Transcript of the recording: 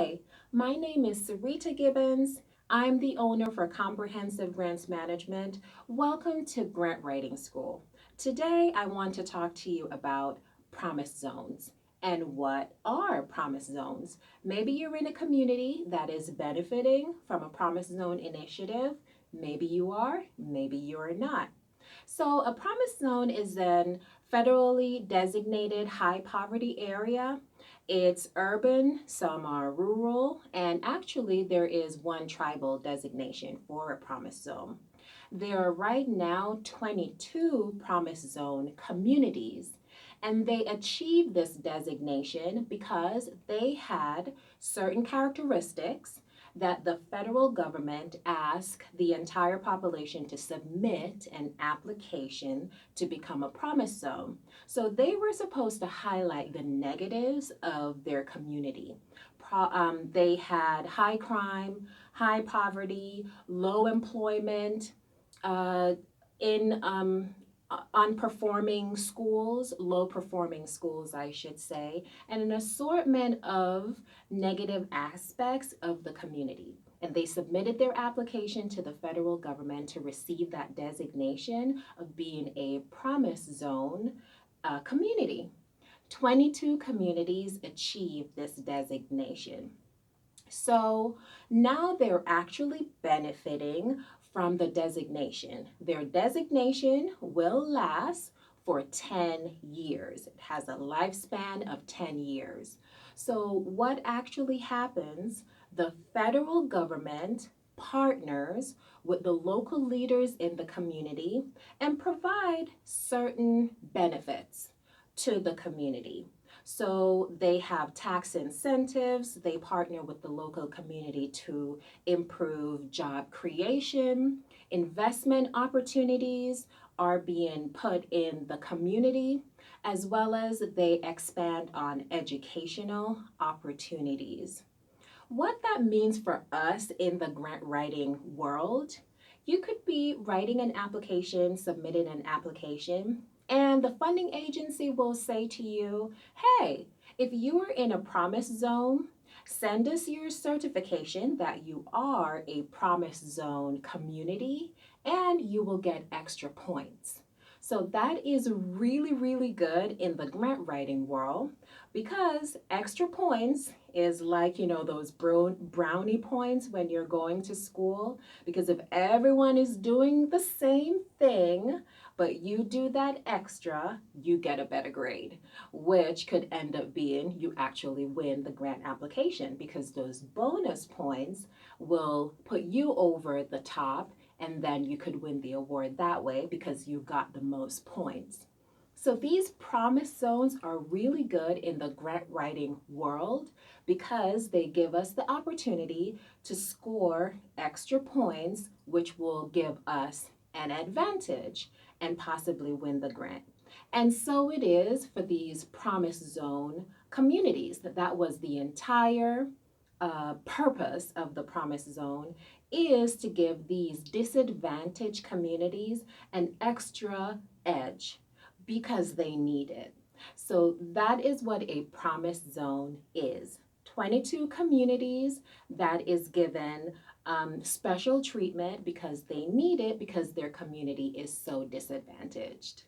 Hi, my name is Sarita Gibbons. I'm the owner for Comprehensive Grants Management. Welcome to Grant Writing School. Today, I want to talk to you about promise zones. And what are promise zones? Maybe you're in a community that is benefiting from a promise zone initiative. Maybe you are, maybe you're not. So, a promise zone is an federally designated high poverty area. It's urban, some are rural, and actually, there is one tribal designation for a promise zone. There are right now 22 promise zone communities, and they achieved this designation because they had certain characteristics that the federal government asked the entire population to submit an application to become a promise zone. So they were supposed to highlight the negatives of their community. They had high crime, high poverty, low employment, uh, in unperforming schools, low performing schools, I should say, and an assortment of negative aspects of the community. And they submitted their application to the federal government to receive that designation of being a promise zone community. 22 communities achieved this designation. So now they're actually benefiting from the designation. Their designation will last for 10 years. It has a lifespan of 10 years. So, what actually happens? The federal government partners with the local leaders in the community and provide certain benefits to the community. So they have tax incentives, they partner with the local community to improve job creation, investment opportunities are being put in the community, as well as they expand on educational opportunities. What that means for us in the grant writing world, you could be writing an application, submitting an application, and the funding agency will say to you, hey, if you are in a promise zone, send us your certification that you are a promise zone community, and you will get extra points. So that is really, really good in the grant writing world because extra points is like, those brownie points when you're going to school. Because if everyone is doing the same thing, but you do that extra, you get a better grade, which could end up being you actually win the grant application because those bonus points will put you over the top and then you could win the award that way because you got the most points. So these promise zones are really good in the grant writing world because they give us the opportunity to score extra points, which will give us an advantage and possibly win the grant. And so it is for these promise zone communities. That was the entire purpose of the promise zone, is to give these disadvantaged communities an extra edge because they need it. So that is what a promise zone is. 22 communities that is given special treatment because they need it because their community is so disadvantaged.